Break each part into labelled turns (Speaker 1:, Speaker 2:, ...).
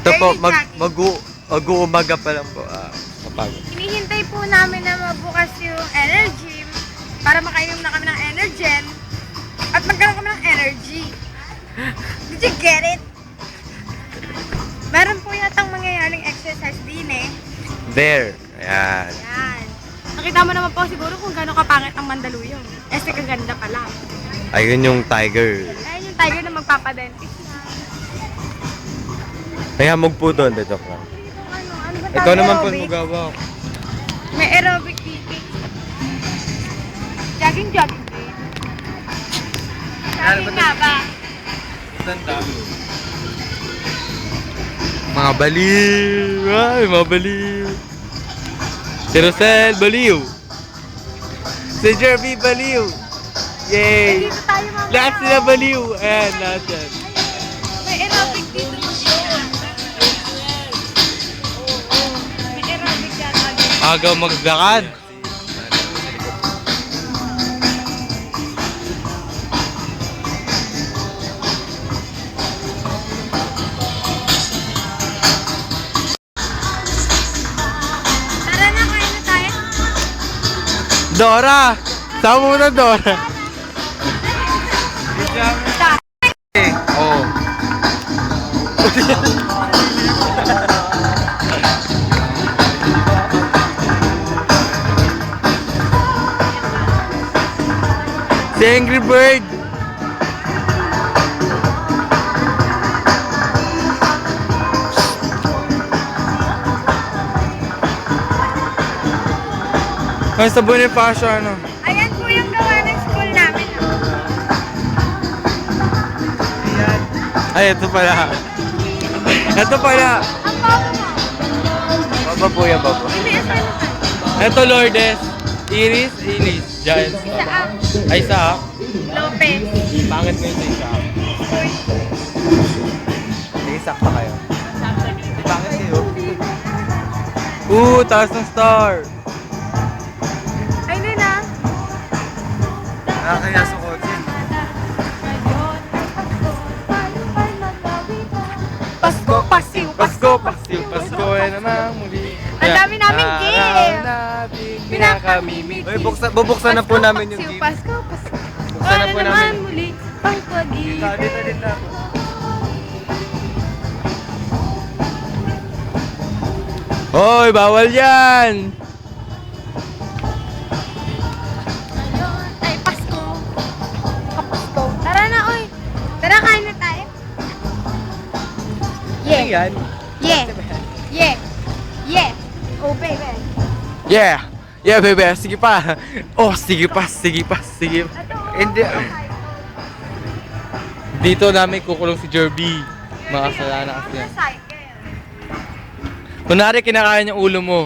Speaker 1: Ito po, mag-uumaga pa lang po. Kapagod.
Speaker 2: Hinihintay po namin na mabukas yung energy para makainom na kami ng Energen at magkaroon kami ng energy. Did you get it? Meron po yatang mangyayaring exercise din eh.
Speaker 1: There. Ayan.
Speaker 2: Yan. Nakita mo naman po siguro kung gaano kapangit ang Mandaluyong. Este kaganda pala.
Speaker 1: Ayun yung tiger.
Speaker 2: Ayun yung tiger na magpapadentist na.
Speaker 1: May hamog po doon. Joke lang.
Speaker 2: Ano ba
Speaker 1: Ikaw naman po
Speaker 2: aerobic?
Speaker 1: magawak.
Speaker 2: May aerobic dito. Jogging din. Jogging nga ba?
Speaker 1: Mga baliw! Ay, mga baliw! Si Rosel, baliw! Si Jerby, baliw! Yay!
Speaker 2: Dito tayo mamaya.
Speaker 1: Lahat sila baliw! Ayan, lahat yan.
Speaker 2: May aerobic dito. May aerobic yata dito.
Speaker 1: Agaw maglakad!
Speaker 2: Tara na, kain na tayo.
Speaker 1: Dora! Sama mo na, Dora! Oo. Si Angry Bird! Ay, sa Bonifacio, ano?
Speaker 2: Ayan po yung gawa ng school namin.
Speaker 1: Ay, ito pala. Ito pala.
Speaker 2: Ang baba mo.
Speaker 1: Baba po yan, baba.
Speaker 2: Hindi, asan na?
Speaker 1: Ito, Lourdes. Iris, Giants.
Speaker 2: Isaak.
Speaker 1: Ay, Isaac.
Speaker 2: Lopez.
Speaker 1: Pangit mo yung sa Isaac. May Isaac pa kayo. Pangit kayo. Taas ng star.
Speaker 2: Ay, din ah.
Speaker 1: Nakakaya sa kotse.
Speaker 2: Pasko, pasiw,
Speaker 1: Pasko, Pasko, Pasko ay naman muli.
Speaker 2: Ang dami namin game.
Speaker 1: Pinakamimiti. Uy, bubuksan na po namin yung game.
Speaker 2: Pasko, Pasko.
Speaker 1: Buksan na po namin.
Speaker 2: Muli, pangpagi.
Speaker 1: Dito. Hoy, bawal yan!
Speaker 2: Ay, Pasko. Kapasko. Tara na, oy. Tara, kain na tayo.
Speaker 1: Ano yan?
Speaker 2: Yeah. Oh, baby.
Speaker 1: Yeah! Yeah, baby! Sige pa! Oh, sige pa! Hindi. Dito namin kukulong si Jerby. Mga kasalanan kasi yan. Kunwari, kinakain yung ulo mo.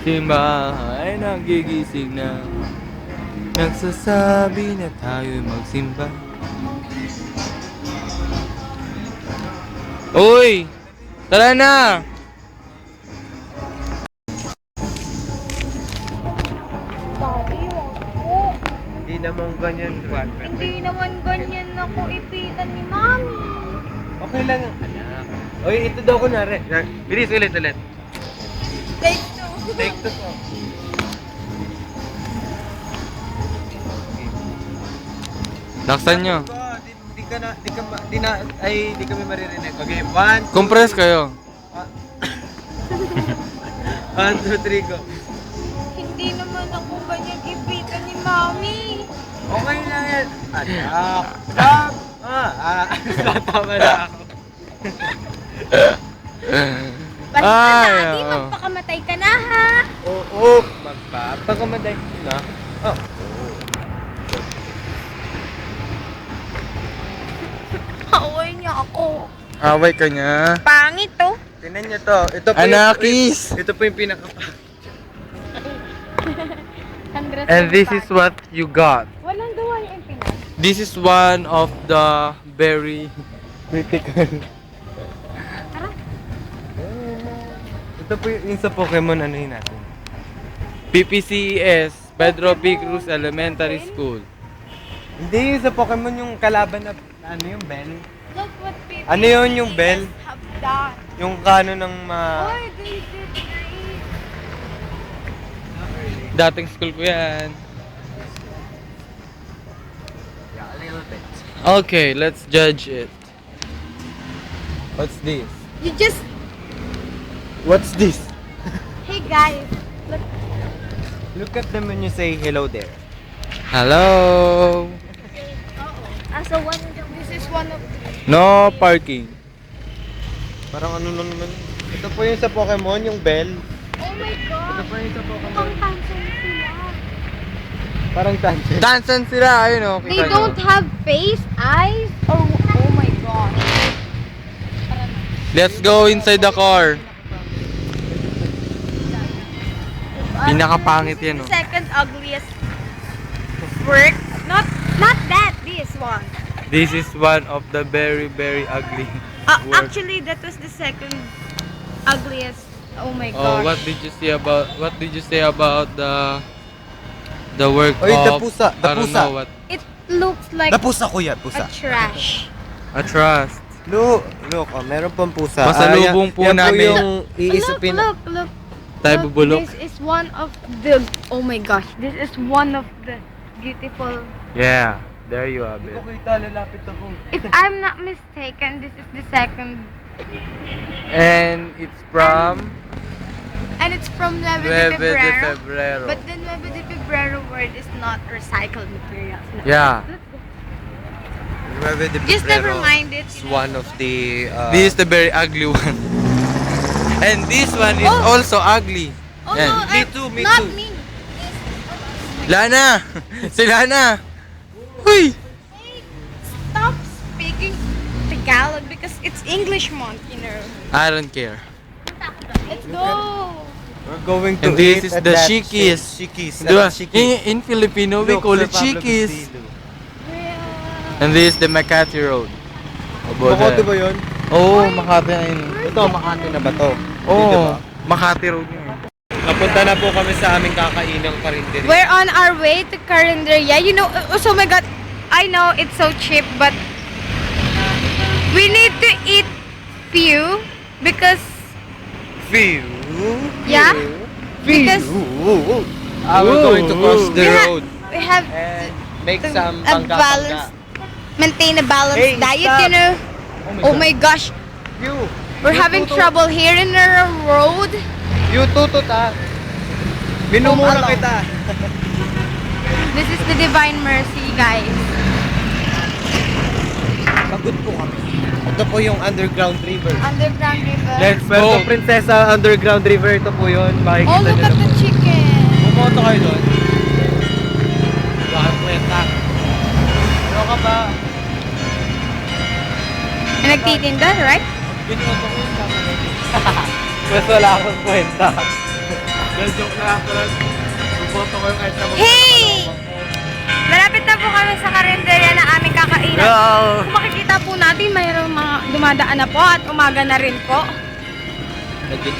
Speaker 1: Simba ay nagigising na. Nagsasabi na tayo'y magsimba. Uy! Tara na! Hindi naman ganyan,
Speaker 2: Hindi naman ganyan ako ipitan ni Mami.
Speaker 1: Okay lang, anak. Uy, ito daw kunwari. Bilis ulit.
Speaker 2: Take two.
Speaker 1: Take two po. Laksan nyo. Di kami maririnig. Okay, 1,
Speaker 3: Compress kayo.
Speaker 1: 1, 2, 3, go.
Speaker 2: Hindi naman ako ganyan ipitan ni Mami.
Speaker 1: Okay lang yan. Anak. Stop. Tama na ako.
Speaker 2: Basta
Speaker 3: Ay,
Speaker 2: na, di
Speaker 3: oo.
Speaker 2: magpakamatay ka na ha.
Speaker 1: Oo, magpapagamatay na. Oh.
Speaker 2: Away niya ako.
Speaker 3: Away ka niya.
Speaker 2: Pangit to.
Speaker 1: Tingnan nyo to. Ito po
Speaker 3: Anakis!
Speaker 1: Ito po yung pinaka...
Speaker 3: And this is what you got.
Speaker 2: Walang gawa yung Pinas.
Speaker 3: This is one of the very critical.
Speaker 1: Ito po yung sa Pokemon, ano yun natin?
Speaker 3: PPCES, Pedro P. Cruz Elementary School.
Speaker 4: Hindi yung sa Pokemon yung kalaban na ano yung bell.
Speaker 2: Look what people
Speaker 4: Ano yun yung bell?
Speaker 2: have done.
Speaker 4: Yung kano ng
Speaker 2: Oy, they did great.
Speaker 3: Dating school ko yan.
Speaker 4: Yeah, a little bit.
Speaker 3: Okay, let's judge it.
Speaker 4: What's this?
Speaker 2: You just,
Speaker 4: What's this?
Speaker 2: hey guys, look.
Speaker 4: Look at them when you say hello there.
Speaker 3: Hello.
Speaker 2: So this is one of
Speaker 3: No parking.
Speaker 4: Parang ano lang naman. Ito po yung sa Pokemon, yung bell.
Speaker 2: oh my
Speaker 4: Ito
Speaker 2: god.
Speaker 4: po yung sa Pokemon.
Speaker 2: Mukhang tansan sila.
Speaker 4: Parang tangent.
Speaker 3: Dansan sila, ayun o.
Speaker 2: They don't have face, eyes, or oh my god.
Speaker 3: Let's go inside the car. Pinakapangit yan, oh.
Speaker 2: Second ugliest work. Not that, this one.
Speaker 3: This is one of the very ugly work.
Speaker 2: Actually, that was the second ugliest. Oh my
Speaker 3: Oh,
Speaker 2: gosh.
Speaker 3: what did you say about the work
Speaker 4: Oy, the
Speaker 3: of
Speaker 4: pusa, the
Speaker 3: I don't
Speaker 4: pusa.
Speaker 3: know what
Speaker 2: It looks like
Speaker 4: Pusa kuya,
Speaker 2: a
Speaker 4: pusa.
Speaker 2: trash.
Speaker 3: a trust.
Speaker 4: Look, oh, meron pang pusa.
Speaker 3: Pasalubong po
Speaker 4: yan
Speaker 3: namin.
Speaker 4: po yung iisipin.
Speaker 2: Look.
Speaker 3: Tayo bubulok.
Speaker 2: This is one of the. Oh my gosh, this is one of the beautiful.
Speaker 3: Yeah, there you have
Speaker 4: Hindi
Speaker 3: it.
Speaker 4: ko kita, lalapit ako.
Speaker 2: If I'm not mistaken, this is the second,
Speaker 3: And it's from
Speaker 2: and it's from Nueve de
Speaker 3: 9 de
Speaker 2: Febrero.
Speaker 3: Febrero.
Speaker 2: But the Nueve de Febrero word is not recycled materials.
Speaker 3: Yeah.
Speaker 2: Just never mind it.
Speaker 4: It's one of the
Speaker 3: This is the very ugly one. And this one is
Speaker 2: Oh.
Speaker 3: also ugly.
Speaker 2: Oh
Speaker 3: Yan.
Speaker 2: no,
Speaker 4: Me too, me
Speaker 2: not
Speaker 4: too.
Speaker 2: me.
Speaker 3: Lana! Si Lana! Uy!
Speaker 2: Hey, stop speaking Tagalog because it's English month, you know.
Speaker 3: I don't care.
Speaker 2: Let's go.
Speaker 4: We're going to
Speaker 3: And this
Speaker 4: eat
Speaker 3: is
Speaker 4: at
Speaker 3: the
Speaker 4: that
Speaker 3: Shikis.
Speaker 4: Shikis.
Speaker 3: Diba?
Speaker 4: Shikis.
Speaker 3: In Filipino, we
Speaker 4: Look,
Speaker 3: call
Speaker 4: Sir
Speaker 3: it
Speaker 4: Pablo
Speaker 3: Chikis.
Speaker 4: Castillo.
Speaker 3: And this is the Makati Road.
Speaker 4: Makati ba yun?
Speaker 3: Oo, Makati na yun.
Speaker 4: Ito, Makati na ba to?
Speaker 3: Oo, Makati Road yun.
Speaker 4: Napunta na po kami sa aming kakainang karinderi.
Speaker 2: We're on our way to Carinderia. You know, oh my god, I know it's so cheap, but we need to eat few because
Speaker 4: View.
Speaker 2: yeah, because
Speaker 4: We're going to cross the road
Speaker 2: we have
Speaker 4: and make
Speaker 2: to
Speaker 4: some
Speaker 2: a
Speaker 4: bangga-bangga.
Speaker 2: balance, maintain a balanced
Speaker 4: Hey,
Speaker 2: diet.
Speaker 4: stop.
Speaker 2: You know. Oh my gosh,
Speaker 4: View.
Speaker 2: we're having trouble here in the road.
Speaker 4: View tutut ah. Minumura
Speaker 2: Home alone.
Speaker 4: kita.
Speaker 2: This is the Divine Mercy, guys.
Speaker 4: Pagod po kami. Ito po yung Underground River.
Speaker 2: Underground river.
Speaker 3: Let's
Speaker 4: Puerto
Speaker 3: go!
Speaker 4: Princesa Underground River. Ito po yun.
Speaker 2: Oh,
Speaker 4: Makikita
Speaker 2: look
Speaker 4: nyo
Speaker 2: at
Speaker 4: na
Speaker 2: the
Speaker 4: po.
Speaker 2: chicken.
Speaker 4: Bumoto kayo doon. Bakit kwenta? Ano ka ba?
Speaker 2: May nagtitinda, right?
Speaker 4: Binoto ko yung camera. Mas wala akong kwenta. Joke na ako lang. Bumoto ko yung kahit na
Speaker 2: Hey! Malapit na po kami sa karinderya na aming kakainan. Kung makikita po natin, mayroong mga dumadaan na po at umaga na rin po.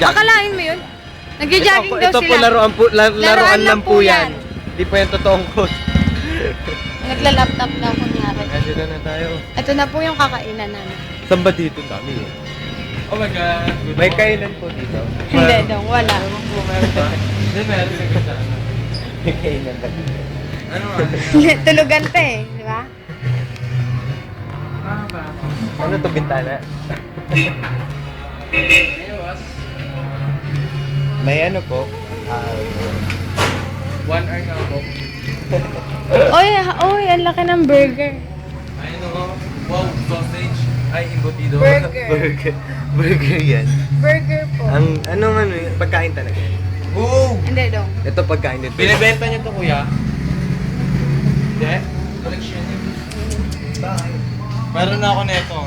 Speaker 2: Akalain mo yun? Nagja-jogging daw
Speaker 4: Ito po
Speaker 2: sila.
Speaker 4: laruan lang po yan. Hindi po yung totoong code.
Speaker 2: Nagla-laptop daw kunyari.
Speaker 4: Dito na tayo.
Speaker 2: Ito na po yung kakainan namin.
Speaker 4: Saan ba dito? Dami eh.
Speaker 3: Oh my God!
Speaker 4: May kainan po dito.
Speaker 2: Hindi daw, wala.
Speaker 3: Hindi, meron ka sa ano.
Speaker 4: May kainan ba dito?
Speaker 3: Ano ba?
Speaker 2: Tulugan pa eh, di ba?
Speaker 4: Ano to bintana? May ano po?
Speaker 3: One hour na ako.
Speaker 2: Oy, ang laki ng burger.
Speaker 3: Ayun ako. Wow, sausage. Ay, embutido.
Speaker 4: Burger. Burger yan.
Speaker 2: Burger po.
Speaker 4: Anong ano yun? Pagkain talaga.
Speaker 3: Oo!
Speaker 2: Hindi daw.
Speaker 4: Ito pagkain dito.
Speaker 3: Binibenta niyo to, kuya? Hindi? Collection niyo.
Speaker 4: Bakit?
Speaker 3: Meron na ako nito.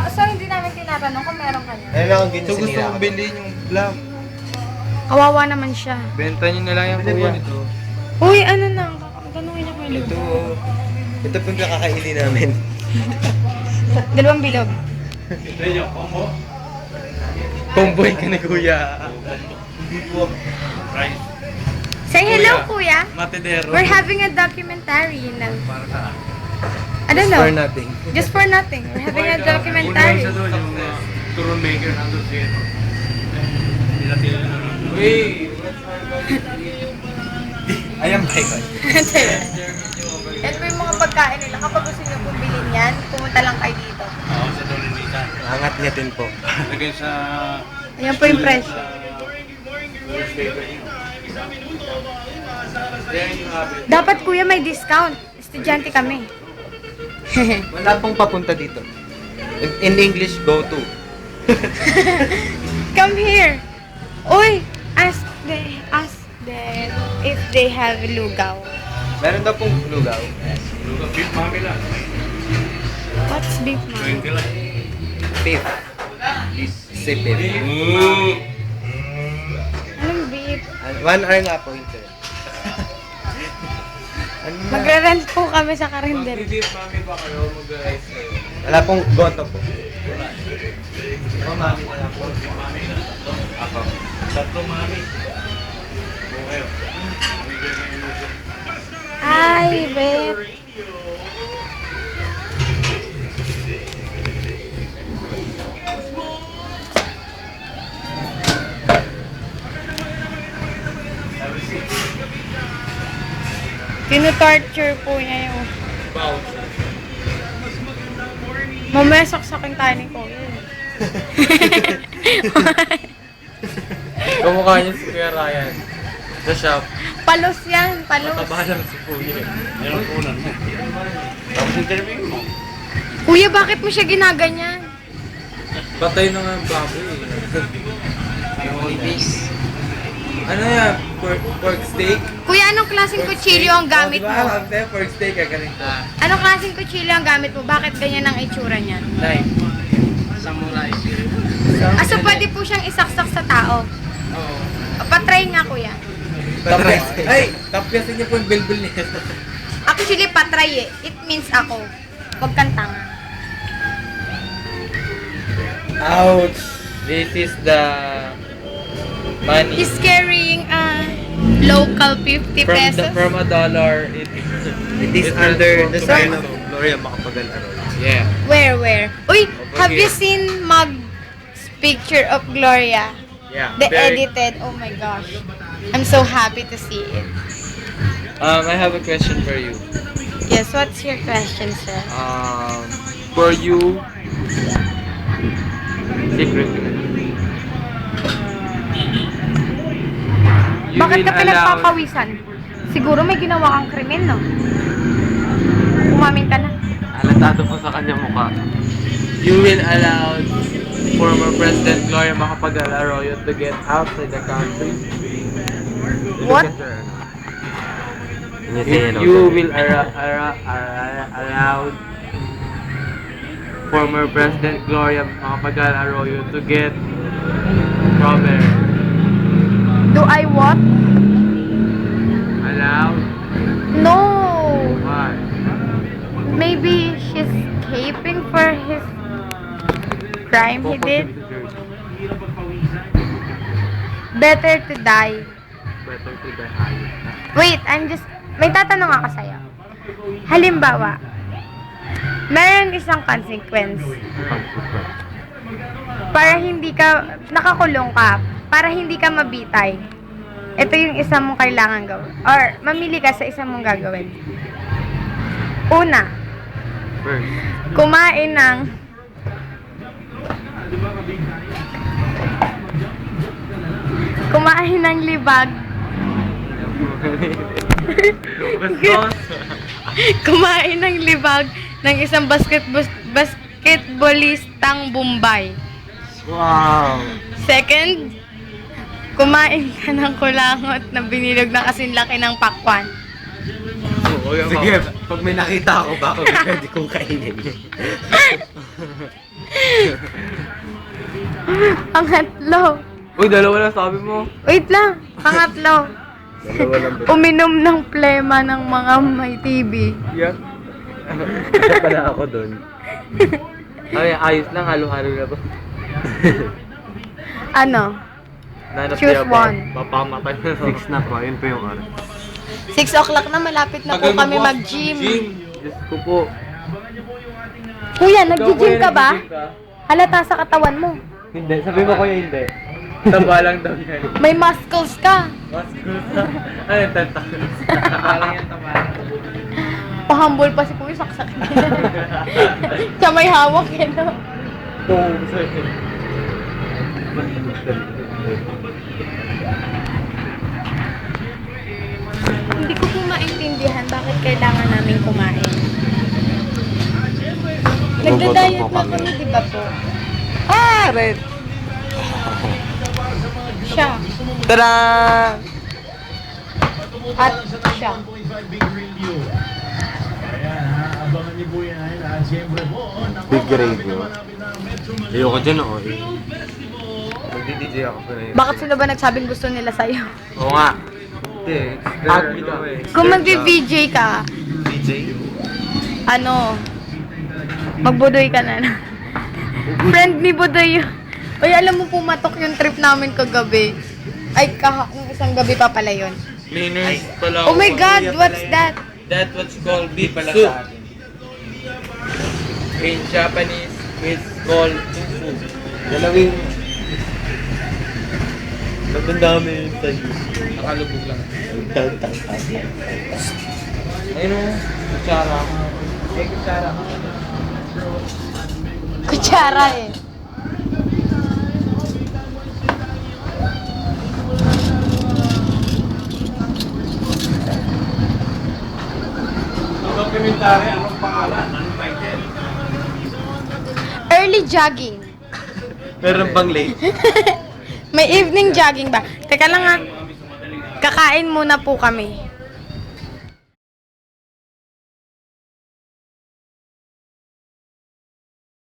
Speaker 2: So hindi namin tinatanong kung meron ka niya.
Speaker 4: Ano lang ang
Speaker 3: So gusto kong bilhin yung vlog.
Speaker 2: Kawawa naman siya.
Speaker 3: Benta niyo na lang yung
Speaker 4: Bilhin mo
Speaker 3: kuya.
Speaker 4: nito.
Speaker 2: Uy, ano na? Tanungin ako yung
Speaker 4: Ito. Ito po yung kakakainin namin.
Speaker 2: Dalawang bilog.
Speaker 3: Ito yung combo. Comboy ka ni kuya.
Speaker 4: Hindi po.
Speaker 3: Rice.
Speaker 2: Say hello, Kuya.
Speaker 4: Matedero.
Speaker 2: We're having a documentary, you know.
Speaker 4: Para sa
Speaker 2: I don't know.
Speaker 1: nothing.
Speaker 2: Just for nothing. We're having a documentary.
Speaker 4: Una doon, yung turon maker nandun siya. Nila tinanong. Uy! Ayan ba ikaw?
Speaker 2: Yan po yung mga pagkain nila. Kapag gusto nyo pong bilhin yan, pumunta lang kayo dito.
Speaker 4: Oo, sa Dolomita.
Speaker 1: Angat-ngatin po.
Speaker 4: Lagay sa...
Speaker 2: Ayan po yung presyo. Dapat, Kuya, may discount. Estudyante kami.
Speaker 1: Wala pong papunta dito. In English, go to.
Speaker 2: Come here. Uy, ask them if they have lugaw.
Speaker 1: Meron daw pong lugaw.
Speaker 4: Beef mami lang.
Speaker 2: What's beef, ma'am?
Speaker 4: 20 lang.
Speaker 1: Beef. Si beef.
Speaker 2: Anong beef?
Speaker 1: 1 hour nga po ito. Ano na?
Speaker 2: Magre-rent po kami sa Karinder.
Speaker 3: Mag-beef mami ba kayo? Mag-rice kayo?
Speaker 1: Wala pong goto po. Ako.
Speaker 4: Tatlong mami. Okay.
Speaker 2: Hi, babe. Tinu-torture po niya yung... Mamaya saksakin tayo ni Kuya.
Speaker 3: Kamukha niya si Kuya Ryan. Sa shop.
Speaker 2: Palos yan, palos.
Speaker 3: Taba lang si Kuya.
Speaker 4: Yan ang unan mo. Tapos interview mo.
Speaker 2: Kuya, bakit mo siya ginaganyan?
Speaker 3: Patay na nga ang baboy eh. Ano yan? Pork steak?
Speaker 2: Kuya, anong klaseng kutsilyo ang gamit mo?
Speaker 1: Diba? Pork steak ka ganito.
Speaker 2: Anong klaseng kutsilyo ang gamit mo? Bakit ganyan ang itsura niyan?
Speaker 3: Knife.
Speaker 4: Samurai.
Speaker 2: Ah, so pwede po siyang isaksak sa tao?
Speaker 3: Oo.
Speaker 2: Patry nga, kuya.
Speaker 1: Tapos, ay! Tapyasin niyo po yung bilbil niya.
Speaker 2: Actually, patry eh. It means ako. Huwag kang tanga.
Speaker 1: Ouch!
Speaker 3: This is the money.
Speaker 2: He's carrying a local 50 pesos.
Speaker 3: From $1,
Speaker 1: It is under the sign of Gloria Macapagal-Arroyo.
Speaker 3: Yeah.
Speaker 2: Where? Uy,
Speaker 3: Over
Speaker 2: have you
Speaker 3: here.
Speaker 2: seen Mag's picture of Gloria?
Speaker 3: Yeah.
Speaker 2: The
Speaker 3: very-
Speaker 2: edited. Oh my gosh. I'm so happy to see it.
Speaker 3: I have a question for you.
Speaker 2: Yes, what's your question, sir?
Speaker 3: For you, secret. You
Speaker 2: Bakit
Speaker 3: will
Speaker 2: ka
Speaker 3: allow-
Speaker 2: pinagpapawisan? Siguro may ginawa kang krimen, no? Umamin ka na.
Speaker 3: Alatado po sa kanya mukha. You will allow former President Gloria Macapagal-Arroyo to get outside the country.
Speaker 2: What?
Speaker 3: You will allow former President Gloria Macapagal-Arroyo to get Robert.
Speaker 2: Do I what?
Speaker 3: Allowed?
Speaker 2: No!
Speaker 3: Why?
Speaker 2: Maybe she's escaping for his crime he did. Better to die.
Speaker 3: Better to die high.
Speaker 2: Wait, may tatanong ako sa'yo. Halimbawa, meron isang consequence para hindi ka, nakakulong ka, para hindi ka mabitay. Ito yung isa mong kailangan gawin. Or, mamili ka sa isa mong gagawin. Una,
Speaker 3: First.
Speaker 2: kumain ng libag. Kumain ng libag ng isang basketballistang Bombay.
Speaker 3: Wow!
Speaker 2: Second, kumain ka ng kulangot na binilog na kasing laki ng pakwan.
Speaker 1: Sige, pag may nakita ako, baka pwede kong kainin.
Speaker 2: Pangatlo,
Speaker 3: Uy, dalawa lang sabi mo.
Speaker 2: wait lang, pangatlo,
Speaker 1: Dalawa lang ba?
Speaker 2: uminom ng plema ng mga may TB.
Speaker 3: Yeah.
Speaker 1: Isa pala ako doon.
Speaker 3: Ay, ayos lang, halo-halo na ba?
Speaker 2: Ano?
Speaker 3: None of
Speaker 2: Choose
Speaker 3: the above.
Speaker 2: one.
Speaker 3: Papamatay na.
Speaker 4: 6 na po, yun po yung oras.
Speaker 2: 6 o'clock na, malapit na po kami mag-gym.
Speaker 3: Diyos ko po.
Speaker 2: Kuya, nag-gym ka ba? Halata sa katawan mo.
Speaker 4: Hindi, sabi mo kuya hindi.
Speaker 3: Taba lang daw yan.
Speaker 2: May muscles ka.
Speaker 3: Mas good na. Ano yung tentacles? Taba lang yan, taba.
Speaker 2: Pahambol pa si Kuya, saksak niya. Siya may hawak eh, no? Hindi ko po maintindihan bakit kailangan namin kumain. Nagda-diet na kami, di ba po?
Speaker 1: Ah, red.
Speaker 2: Siya.
Speaker 1: Tada!
Speaker 2: At siya.
Speaker 4: Big radio. Ayoko dyan oo.
Speaker 3: Magdi-DJ ako pa na yun.
Speaker 2: Bakit sila ba nagsabing gusto nila sa'yo?
Speaker 3: Oo nga. Hindi.
Speaker 4: Happy ka.
Speaker 2: Kung magbi-VJ ka,
Speaker 3: DJ?
Speaker 2: ano, magbudoy ka na. Friend ni Budoy yun. Uy, alam mo pumatok yung trip namin kagabi. Ay, yung isang gabi pa pala yun.
Speaker 3: Cleaners pala.
Speaker 2: Oh my God, what's that?
Speaker 3: That's what's called beef soup. In Japanese, it's called tofu.
Speaker 4: Dalawing... Natandami yun sa
Speaker 3: Nakalubog lang.
Speaker 4: tal.
Speaker 3: Ayun o, kutsara. Eh, kutsara.
Speaker 2: Kutsara eh.
Speaker 3: Documentary, anong pangalan? Anong title?
Speaker 2: Early jogging.
Speaker 4: Meron bang late?
Speaker 2: May evening jogging ba? Teka lang ha. Kakain muna po kami.